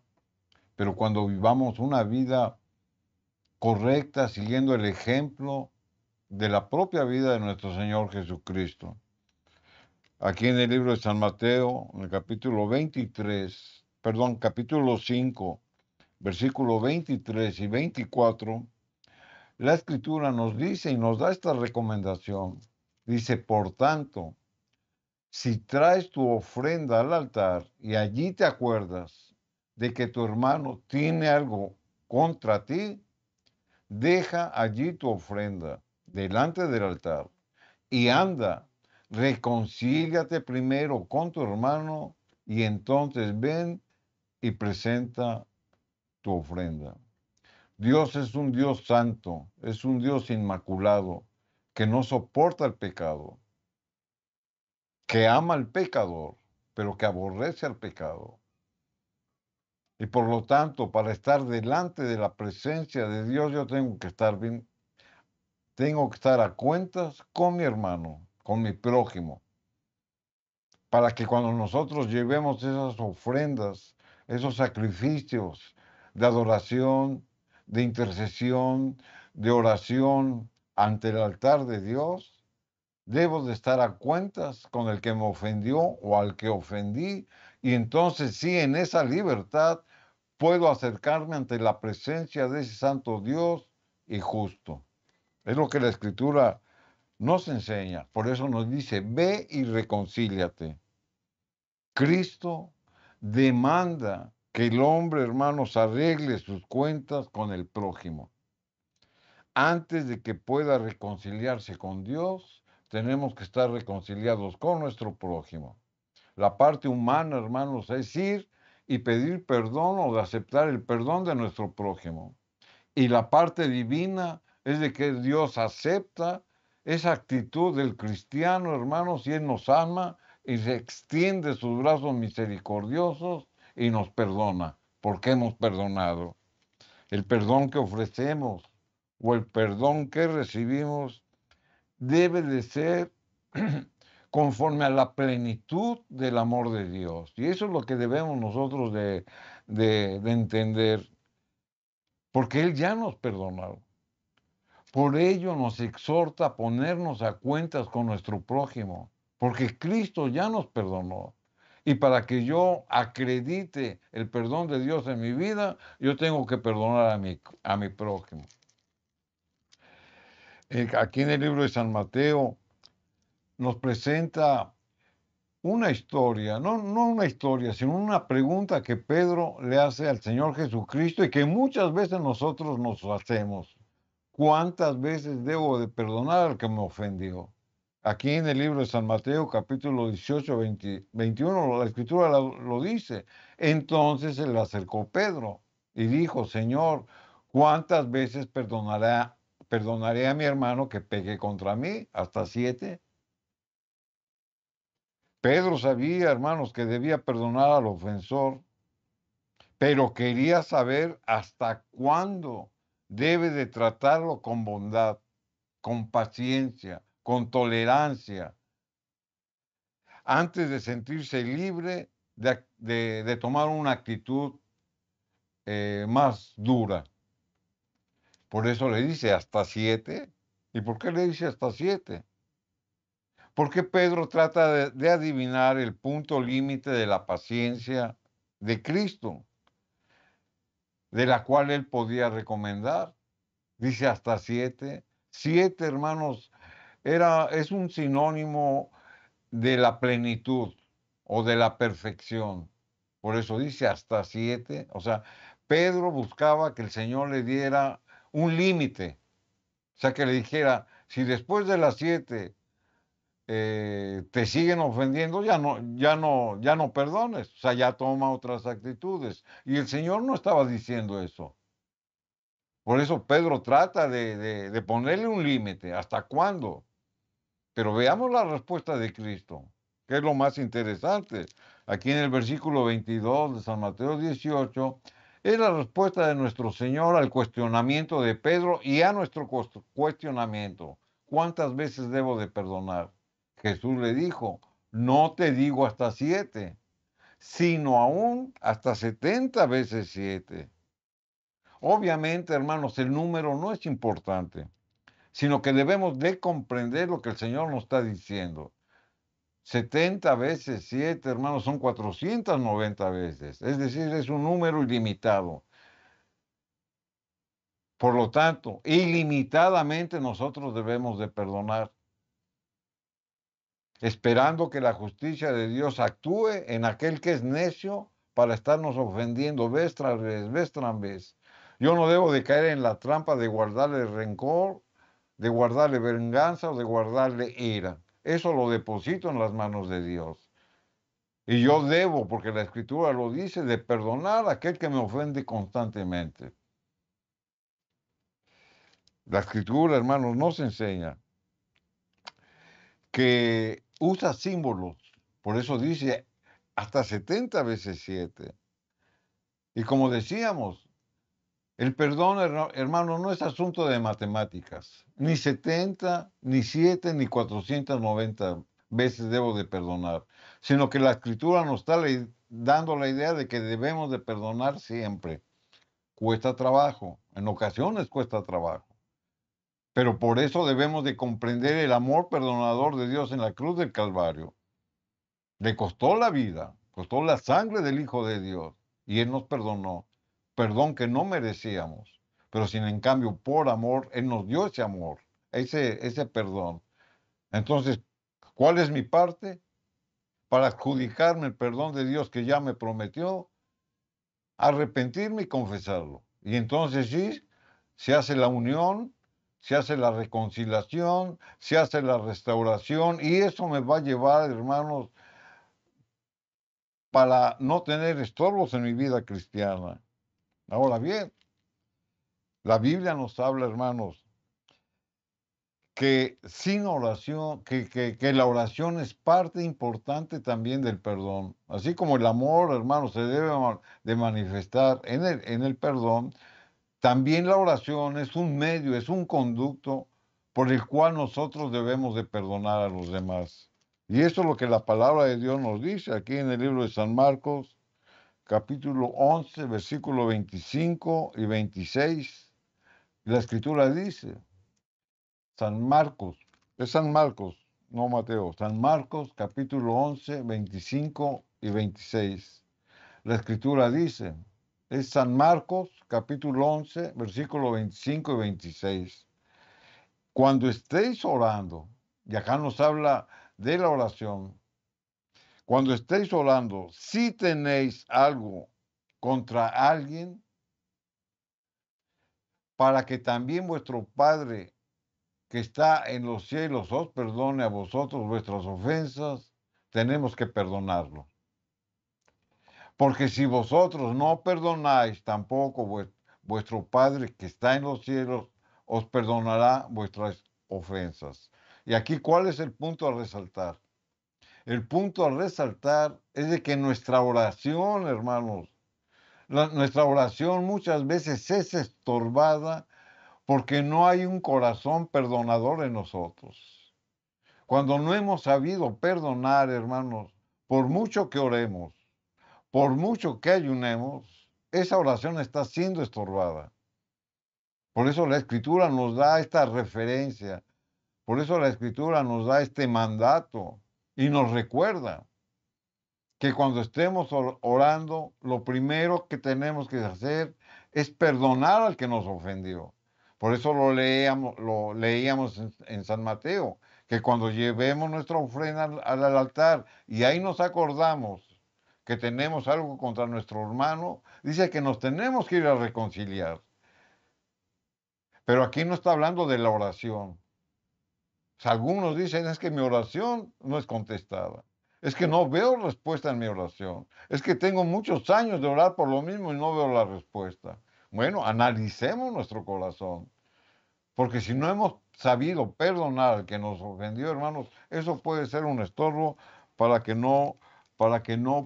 pero cuando vivamos una vida correcta, siguiendo el ejemplo de la propia vida de nuestro Señor Jesucristo. Aquí en el libro de San Mateo, en el capítulo 5, versículo 23 y 24, la Escritura nos dice y nos da esta recomendación. Dice, por tanto, si traes tu ofrenda al altar y allí te acuerdas de que tu hermano tiene algo contra ti, deja allí tu ofrenda delante del altar y anda, reconcíliate primero con tu hermano y entonces ven y presenta tu ofrenda. Dios es un Dios santo, es un Dios inmaculado, que no soporta el pecado, que ama al pecador, pero que aborrece al pecado. Y por lo tanto, para estar delante de la presencia de Dios, yo tengo que estar bien, tengo que estar a cuentas con mi hermano, con mi prójimo, para que cuando nosotros llevemos esas ofrendas, esos sacrificios de adoración, de intercesión, de oración ante el altar de Dios, debo de estar a cuentas con el que me ofendió o al que ofendí, y entonces sí, en esa libertad puedo acercarme ante la presencia de ese santo Dios y justo. Es lo que la Escritura nos enseña. Por eso nos dice, ve y reconcíliate. Cristo demanda que el hombre, hermanos, arregle sus cuentas con el prójimo. Antes de que pueda reconciliarse con Dios, tenemos que estar reconciliados con nuestro prójimo. La parte humana, hermanos, es ir y pedir perdón o de aceptar el perdón de nuestro prójimo. Y la parte divina es de que Dios acepta esa actitud del cristiano, hermanos, y Él nos ama y se extiende sus brazos misericordiosos y nos perdona, porque hemos perdonado. El perdón que ofrecemos o el perdón que recibimos debe de ser conforme a la plenitud del amor de Dios. Y eso es lo que debemos nosotros de entender, porque Él ya nos perdonó. Por ello nos exhorta a ponernos a cuentas con nuestro prójimo, porque Cristo ya nos perdonó. Y para que yo acredite el perdón de Dios en mi vida, yo tengo que perdonar a mi prójimo. Aquí en el libro de San Mateo nos presenta una historia, no una historia, sino una pregunta que Pedro le hace al Señor Jesucristo y que muchas veces nosotros nos hacemos. ¿Cuántas veces debo de perdonar al que me ofendió? Aquí en el libro de San Mateo, capítulo 18, 21, la Escritura lo dice. Entonces se le acercó Pedro y dijo, Señor, ¿cuántas veces perdonaré a mi hermano que pegue contra mí? ¿Hasta 7? Pedro sabía, hermanos, que debía perdonar al ofensor, pero quería saber hasta cuándo debe de tratarlo con bondad, con paciencia, con tolerancia, antes de sentirse libre de tomar una actitud más dura. Por eso le dice hasta 7. ¿Y por qué le dice hasta 7? Porque Pedro trata de adivinar el punto límite de la paciencia de Cristo, de la cual él podía recomendar. Dice hasta 7. 7, hermanos, es un sinónimo de la plenitud o de la perfección. Por eso dice hasta 7. O sea, Pedro buscaba que el Señor le diera un límite. O sea, que le dijera, si después de las 7 te siguen ofendiendo, ya no perdones. O sea, ya toma otras actitudes. Y el Señor no estaba diciendo eso. Por eso Pedro trata de ponerle un límite. ¿Hasta cuándo? Pero veamos la respuesta de Cristo, que es lo más interesante. Aquí en el versículo 22 de San Mateo 18, es la respuesta de nuestro Señor al cuestionamiento de Pedro y a nuestro cuestionamiento. ¿Cuántas veces debo de perdonar? Jesús le dijo, no te digo hasta 7, sino aún hasta 70 veces 7. Obviamente, hermanos, el número no es importante, sino que debemos de comprender lo que el Señor nos está diciendo. 70 veces 7, hermanos, son 490 veces. Es decir, es un número ilimitado. Por lo tanto, ilimitadamente nosotros debemos de perdonar, esperando que la justicia de Dios actúe en aquel que es necio para estarnos ofendiendo vez tras vez. Yo no debo de caer en la trampa de guardarle rencor, de guardarle venganza o de guardarle ira. Eso lo deposito en las manos de Dios. Y yo debo, porque la Escritura lo dice, de perdonar a aquel que me ofende constantemente. La Escritura, hermanos, nos enseña que usa símbolos. Por eso dice hasta 70 veces 7. Y como decíamos, el perdón, hermano, no es asunto de matemáticas. Ni 70, ni 7, ni 490 veces debo de perdonar. Sino que la Escritura nos está dando la idea de que debemos de perdonar siempre. Cuesta trabajo, en ocasiones cuesta trabajo. Pero por eso debemos de comprender el amor perdonador de Dios en la cruz del Calvario. Le costó la vida, costó la sangre del Hijo de Dios y Él nos perdonó. Perdón que no merecíamos, pero sin en cambio por amor, Él nos dio ese amor, ese perdón. Entonces, ¿cuál es mi parte? Para adjudicarme el perdón de Dios que ya me prometió, arrepentirme y confesarlo. Y entonces sí, se hace la unión, se hace la reconciliación, se hace la restauración y eso me va a llevar, hermanos, para no tener estorbos en mi vida cristiana. Ahora bien, la Biblia nos habla, hermanos, que sin oración, que la oración es parte importante también del perdón. Así como el amor, hermanos, se debe de manifestar en el perdón, también la oración es un medio, es un conducto por el cual nosotros debemos de perdonar a los demás. Y eso es lo que la palabra de Dios nos dice aquí en el libro de San Marcos, capítulo 11, versículo 25 y 26. La escritura dice, San Marcos, es San Marcos, no Mateo, San Marcos, capítulo 11, 25 y 26. La escritura dice, es San Marcos, capítulo 11, versículo 25 y 26. Cuando estéis orando, y acá nos habla de la oración, cuando estéis orando, si tenéis algo contra alguien, para que también vuestro Padre que está en los cielos os perdone a vosotros vuestras ofensas, tenemos que perdonarlo. Porque si vosotros no perdonáis, tampoco vuestro Padre que está en los cielos os perdonará vuestras ofensas. Y aquí, ¿cuál es el punto a resaltar? El punto a resaltar es de que nuestra oración, hermanos, Nuestra oración muchas veces es estorbada porque no hay un corazón perdonador en nosotros. Cuando no hemos sabido perdonar, hermanos, por mucho que oremos, por mucho que ayunemos, esa oración está siendo estorbada. Por eso la Escritura nos da esta referencia, por eso la Escritura nos da este mandato y nos recuerda que cuando estemos orando, lo primero que tenemos que hacer es perdonar al que nos ofendió. Por eso lo leíamos en San Mateo, que cuando llevemos nuestra ofrenda al altar y ahí nos acordamos que tenemos algo contra nuestro hermano, dice que nos tenemos que ir a reconciliar. Pero aquí no está hablando de la oración. O sea, algunos dicen, es que mi oración no es contestada. Es que no veo respuesta en mi oración. Es que tengo muchos años de orar por lo mismo y no veo la respuesta. Bueno, analicemos nuestro corazón. Porque si no hemos sabido perdonar al que nos ofendió, hermanos, eso puede ser un estorbo para que no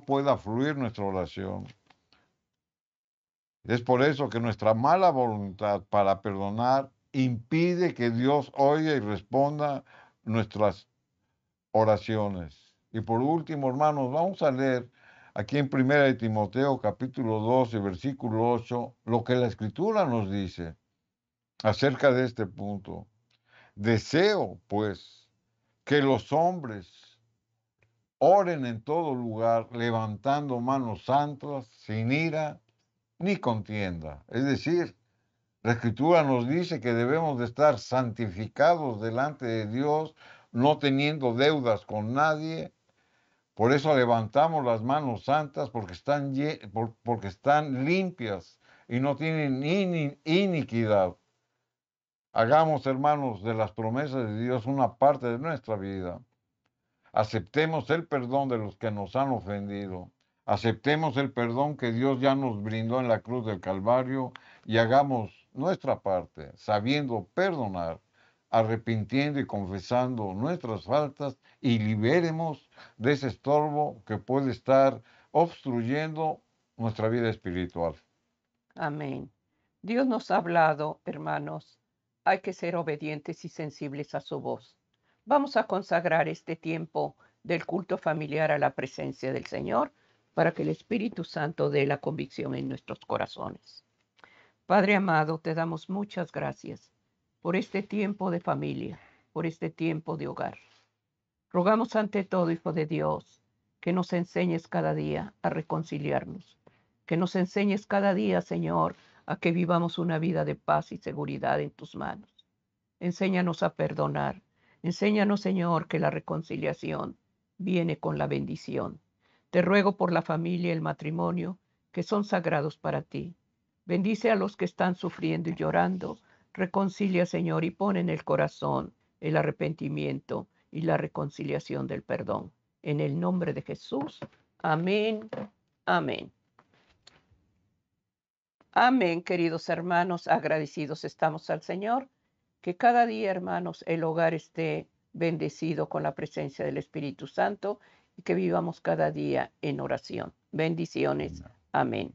pueda fluir nuestra oración. Es por eso que nuestra mala voluntad para perdonar impide que Dios oiga y responda nuestras oraciones. Y por último, hermanos, vamos a leer aquí en 1 Timoteo capítulo 12, versículo 8, lo que la Escritura nos dice acerca de este punto. Deseo, pues, que los hombres oren en todo lugar, levantando manos santas, sin ira ni contienda. Es decir, la Escritura nos dice que debemos de estar santificados delante de Dios, no teniendo deudas con nadie. Por eso levantamos las manos santas porque están limpias y no tienen iniquidad. Hagamos, hermanos, de las promesas de Dios una parte de nuestra vida. Aceptemos el perdón de los que nos han ofendido. Aceptemos el perdón que Dios ya nos brindó en la cruz del Calvario y hagamos nuestra parte, sabiendo perdonar, arrepintiendo y confesando nuestras faltas y liberemos de ese estorbo que puede estar obstruyendo nuestra vida espiritual. Amén. Dios nos ha hablado, hermanos. Hay que ser obedientes y sensibles a su voz. Vamos a consagrar este tiempo del culto familiar a la presencia del Señor para que el Espíritu Santo dé la convicción en nuestros corazones. Padre amado, te damos muchas gracias por este tiempo de familia, por este tiempo de hogar. Rogamos ante todo, Hijo de Dios, que nos enseñes cada día a reconciliarnos, que nos enseñes cada día, Señor, a que vivamos una vida de paz y seguridad en tus manos. Enséñanos a perdonar. Enséñanos, Señor, que la reconciliación viene con la bendición. Te ruego por la familia y el matrimonio, que son sagrados para ti. Bendice a los que están sufriendo y llorando. Reconcilia, Señor, y pon en el corazón el arrepentimiento y la reconciliación del perdón. En el nombre de Jesús. Amén. Amén. Amén, queridos hermanos. Agradecidos estamos al Señor. Que cada día, hermanos, el hogar esté bendecido con la presencia del Espíritu Santo y que vivamos cada día en oración. Bendiciones. Amén.